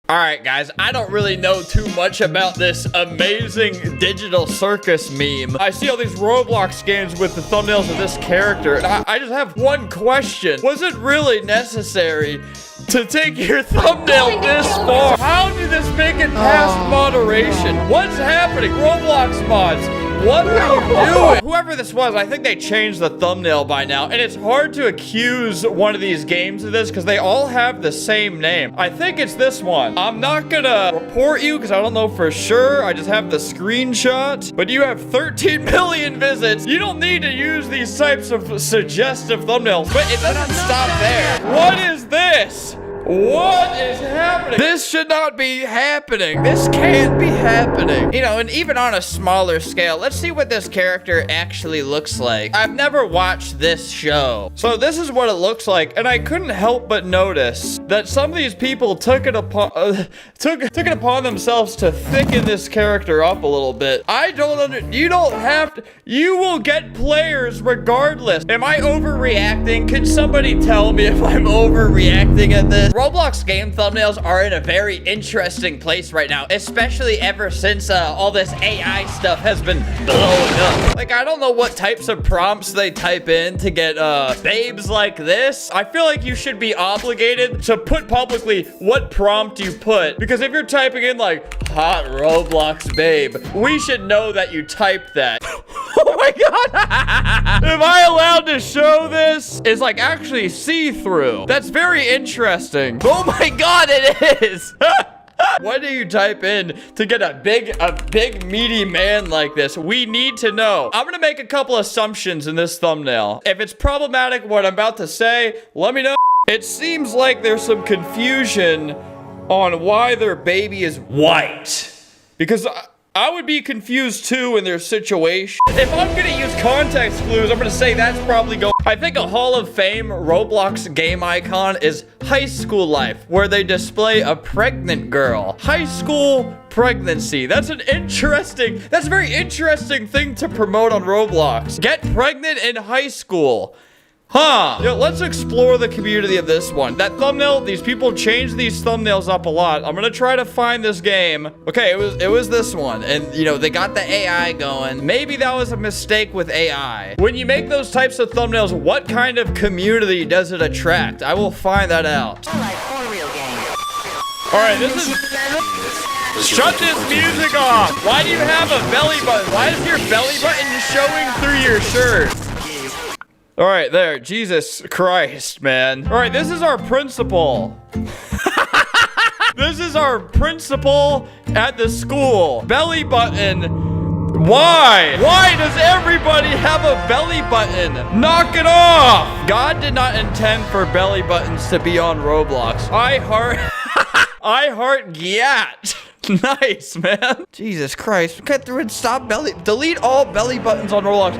Alright guys, I don't really know too much about this amazing digital circus meme. I see all these Roblox games with the thumbnails of this character, and I just have one question. Was it really necessary to take your thumbnail this far? How did this make it past moderation? What's happening? Roblox mods, what are you doing? Whoever this was, I think they changed the thumbnail by now, and it's hard to accuse one of these games of this because they all have the same name. I think it's this one. I'm not gonna report you because I don't know for sure. I just have the screenshot, but you have 13 million visits. You don't need to use these types of suggestive thumbnails, but it doesn't stop there. What is this? What is happening? This should not be happening. This can't be happening. You know, and even on a smaller scale, let's see what this character actually looks like. I've never watched this show. So this is what it looks like, and I couldn't help but notice that some of these people took it upon themselves to thicken this character up a little bit. You don't have to, you will get players regardless. Am I overreacting? Can somebody tell me if I'm overreacting at this? Roblox game thumbnails are in a very interesting place right now, especially ever since all this AI stuff has been blowing up. Like, I don't know what types of prompts they type in to get babes like this. I feel like you should be obligated to put publicly what prompt you put, because if you're typing in like hot Roblox babe, we should know that you typed that. Oh my god. Am I allowed to show this? It's like actually see-through. That's very interesting. Oh my god, it is. What do you type in to get a big meaty man like this? We need to know. I'm gonna make a couple assumptions in this thumbnail. If it's problematic what I'm about to say, let me know. It seems like there's some confusion on why their baby is white, because I would be confused too in their situation. If I'm gonna use context clues, I'm gonna say that's probably going. I think a Hall of Fame Roblox game icon is High School Life, where they display a pregnant girl. High school pregnancy. That's a very interesting thing to promote on Roblox. Get pregnant in high school. Huh. Yo, let's explore the community of this one. That thumbnail, these people changed these thumbnails up a lot. I'm gonna try to find this game. Okay, it was this one. And, you know, they got the AI going. Maybe that was a mistake with AI. When you make those types of thumbnails, what kind of community does it attract? I will find that out. Alright, this is... Shut this music off! Why do you have a belly button? Why is your belly button showing through your shirt? All right, there. Jesus Christ, man. All right, this is our principal. This is our principal at the school. Belly button. Why? Why does everybody have a belly button? Knock it off. God did not intend for belly buttons to be on Roblox. I heart Gyat. Nice, man. Jesus Christ. Cut through and stop delete all belly buttons on Roblox.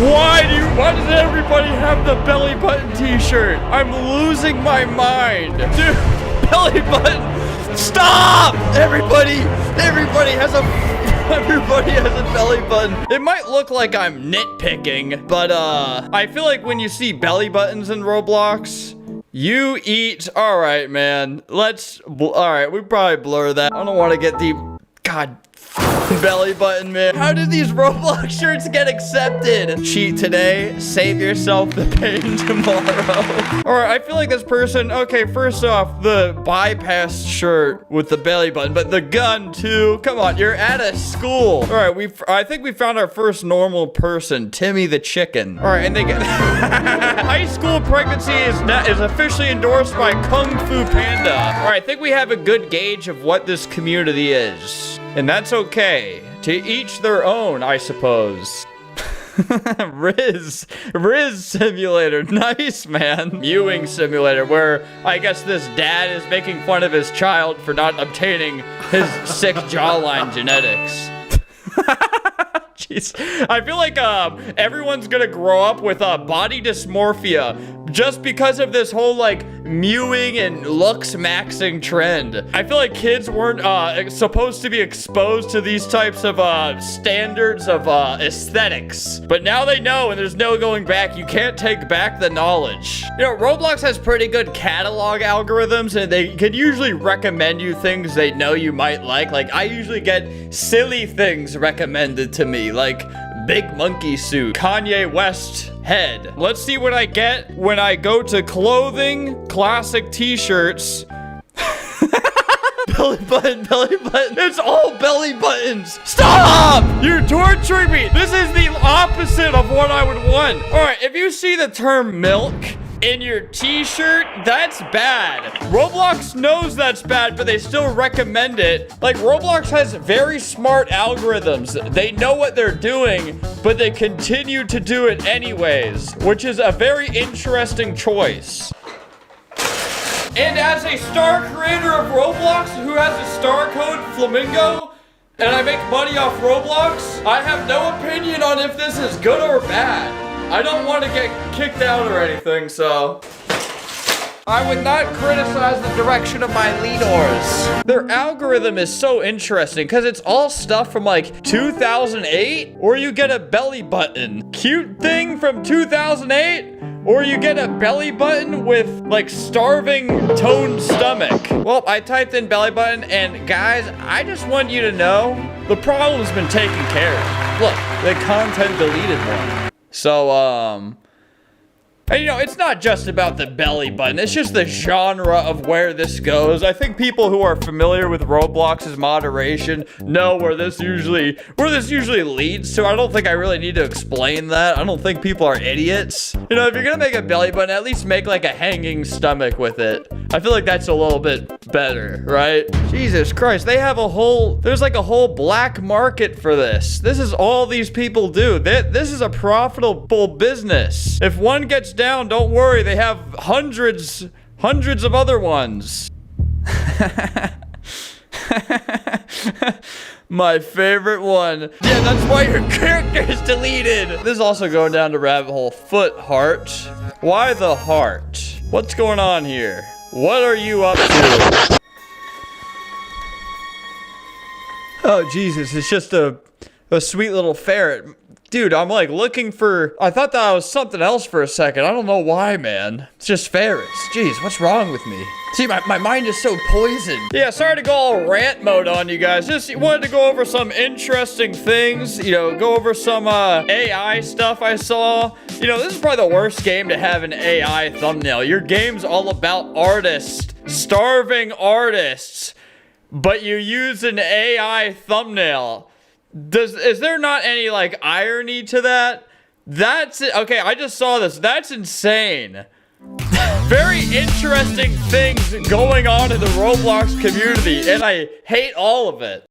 Why does everybody have the belly button t-shirt? I'm losing my mind. Dude, belly button. Stop! Everybody has a belly button. It might look like I'm nitpicking, but I feel like when you see belly buttons in Roblox, you eat. All right, man. All right, we probably blur that. I don't want to get the God belly button, man. How did these Roblox shirts get accepted? Cheat today, save yourself the pain tomorrow. All right, I feel like this person, okay, first off, the bypass shirt with the belly button, but the gun too. Come on, you're at a school. All right, I think we found our first normal person, Timmy the chicken. All right, and they get high school pregnancy is officially endorsed by Kung Fu Panda. All right, I think we have a good gauge of what this community is. And that's okay. To each their own, I suppose. Riz simulator. Nice, man. Mewing simulator, where I guess this dad is making fun of his child for not obtaining his sick jawline genetics. Jeez. I feel like everyone's gonna grow up with body dysmorphia just because of this whole like mewing and looks maxing trend. I feel like kids weren't supposed to be exposed to these types of standards of aesthetics, but now they know, and there's no going back. You can't take back the knowledge. You know, Roblox has pretty good catalog algorithms, and they can usually recommend you things they know you might like. Like, I usually get silly things recommended to me, like big monkey suit, Kanye West head. Let's see what I get when I go to clothing, classic t-shirts. Belly button, belly button. It's all belly buttons. Stop! You're torturing me. This is the opposite of what I would want. All right, if you see the term milk in your t-shirt, that's bad. Roblox knows that's bad, but they still recommend it. Like, Roblox has very smart algorithms. They know what they're doing, but they continue to do it anyways, which is a very interesting choice. And as a star creator of Roblox who has a star code Flamingo, and I make money off Roblox, I have no opinion on if this is good or bad. I don't want to get kicked out or anything, so I would not criticize the direction of my leaders. Their algorithm is so interesting because it's all stuff from like 2008, or you get a belly button. Cute thing from 2008, or you get a belly button with like starving toned stomach. Well, I typed in belly button, and guys, I just want you to know the problem's been taken care of. Look, the content deleted one. So, and you know, it's not just about the belly button. It's just the genre of where this goes. I think people who are familiar with Roblox's moderation know where this usually leads to. I don't think I really need to explain that. I don't think people are idiots. You know, if you're gonna make a belly button, at least make like a hanging stomach with it. I feel like that's a little bit better, right? Jesus Christ, there's like a whole black market for this. This is all these people do. This is a profitable business. If one gets down, don't worry, they have hundreds of other ones. My favorite one. Yeah, that's why your character is deleted. This is also going down the rabbit hole. Foot heart. Why the heart? What's going on here? What are you up to? Oh, Jesus, it's just a sweet little ferret. Dude, I'm like looking for, I thought that was something else for a second. I don't know why, man. It's just ferrets. Jeez, what's wrong with me? See, my mind is so poisoned. Yeah, sorry to go all rant mode on you guys. Just wanted to go over some interesting things. You know, go over some AI stuff I saw. You know, this is probably the worst game to have an AI thumbnail. Your game's all about artists, starving artists, but you use an AI thumbnail. Is there not any like irony to that? That's it. Okay, I just saw this. That's insane. Very interesting things going on in the Roblox community, and I hate all of it.